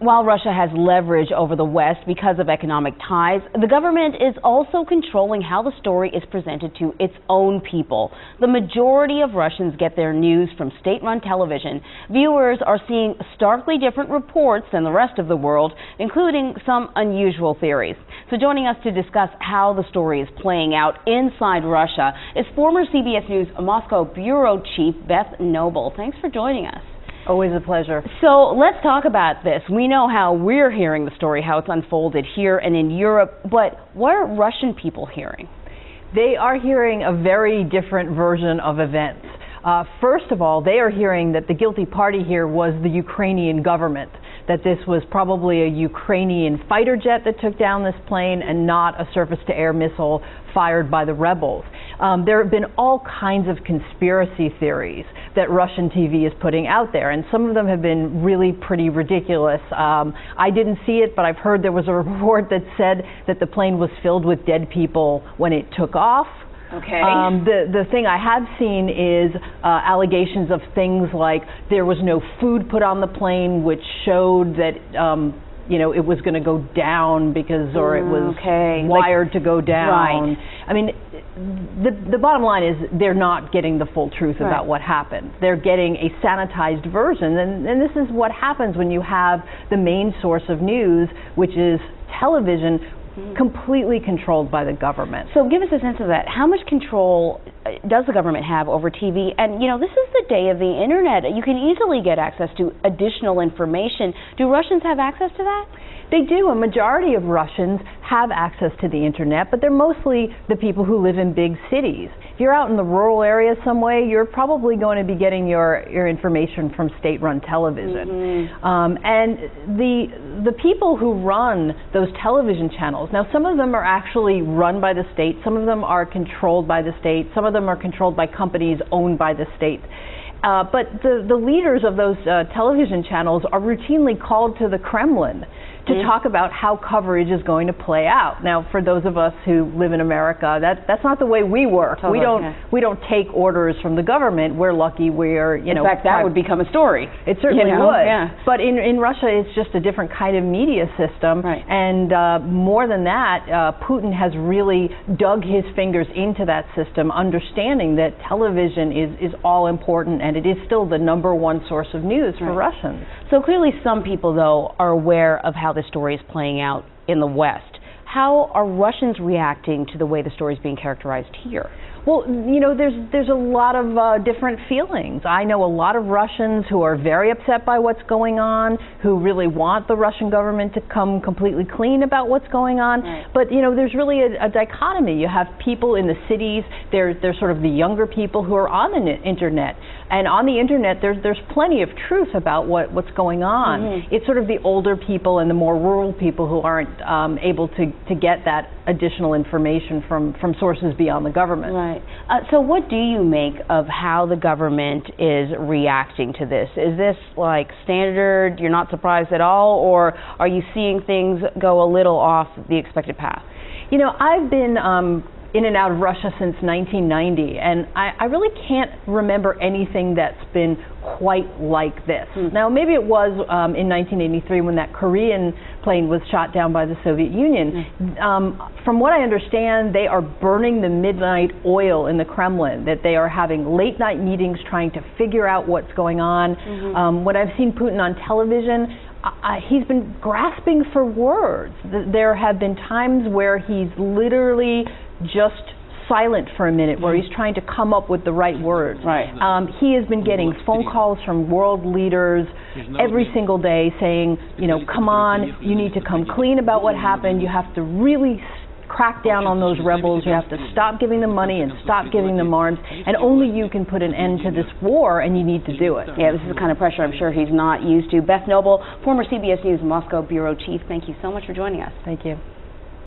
While Russia has leverage over the West because of economic ties, the government is also controlling how the story is presented to its own people. The majority of Russians get their news from state-run television. Viewers are seeing starkly different reports than the rest of the world, including some unusual theories. So joining us to discuss how the story is playing out inside Russia is former CBS News Moscow Bureau Chief Beth Noble. Thanks for joining us. Always a pleasure. So let's talk about this. We know how we're hearing the story, how it's unfolded here and in Europe, but what are Russian people hearing? They are hearing a very different version of events. First of all, they are hearing that the guilty party here was the Ukrainian government, that this was probably a Ukrainian fighter jet that took down this plane and not a surface-to-air missile fired by the rebels. There have been all kinds of conspiracy theories that Russian TV is putting out there, and some of them have been really pretty ridiculous. I didn't see it, but I've heard there was a report that said that the plane was filled with dead people when it took off. Okay. The thing I have seen is allegations of things like there was no food put on the plane, which showed that it was going to go down because, or it was wired to go down. Right. I mean, the bottom line is they're not getting the full truth about what happened. They're getting a sanitized version, and this is what happens when you have the main source of news, which is television, completely controlled by the government. So give us a sense of that. How much control does the government have over TV? And, this is the day of the internet. You can easily get access to additional information. Do Russians have access to that? They do. A majority of Russians have access to the internet, but they're mostly the people who live in big cities. If you're out in the rural area some way, you're probably going to be getting your information from state-run television. And the people who run those television channels, now some of them are actually run by the state, some of them are controlled by the state, some of them are controlled by companies owned by the state. But the leaders of those television channels are routinely called to the Kremlin to talk about how coverage is going to play out. Now, for those of us who live in America, that's not the way we work. Totally. We don't take orders from the government. We're lucky we're, in fact, that would become a story. It certainly would. Yeah. But in Russia, it's just a different kind of media system. Right. And more than that, Putin has really dug his fingers into that system, understanding that television is all important, and it is still the #1 source of news for Russians. So clearly some people, though, are aware of how the story is playing out in the West. How are Russians reacting to the way the story is being characterized here? Well, there's a lot of different feelings. I know a lot of Russians who are very upset by what's going on, who really want the Russian government to come completely clean about what's going on. Right. But, there's really a dichotomy. You have people in the cities, they're sort of the younger people who are on the internet. And on the internet, there's plenty of truth about what's going on. It's sort of the older people and the more rural people who aren't able to get that additional information from sources beyond the government. Right. So what do you make of how the government is reacting to this? Is this like standard, you're not surprised at all, or are you seeing things go a little off the expected path? I've been in and out of Russia since 1990, and I really can't remember anything that's been quite like this. Now, maybe it was in 1983 when that Korean plane was shot down by the Soviet Union. From what I understand, they are burning the midnight oil in the Kremlin, that they are having late-night meetings trying to figure out what's going on. When I've seen Putin on television, he's been grasping for words. There have been times where he's literally just silent for a minute, where he's trying to come up with the right words. Right. He has been getting phone calls from world leaders every single day saying, come on, you need to come clean about what happened. You have to really crack down on those rebels. You have to stop giving them money and stop giving them arms, and only you can put an end to this war, and you need to do it. Yeah, this is the kind of pressure I'm sure he's not used to. Beth Noble, former CBS News Moscow Bureau Chief, thank you so much for joining us. Thank you.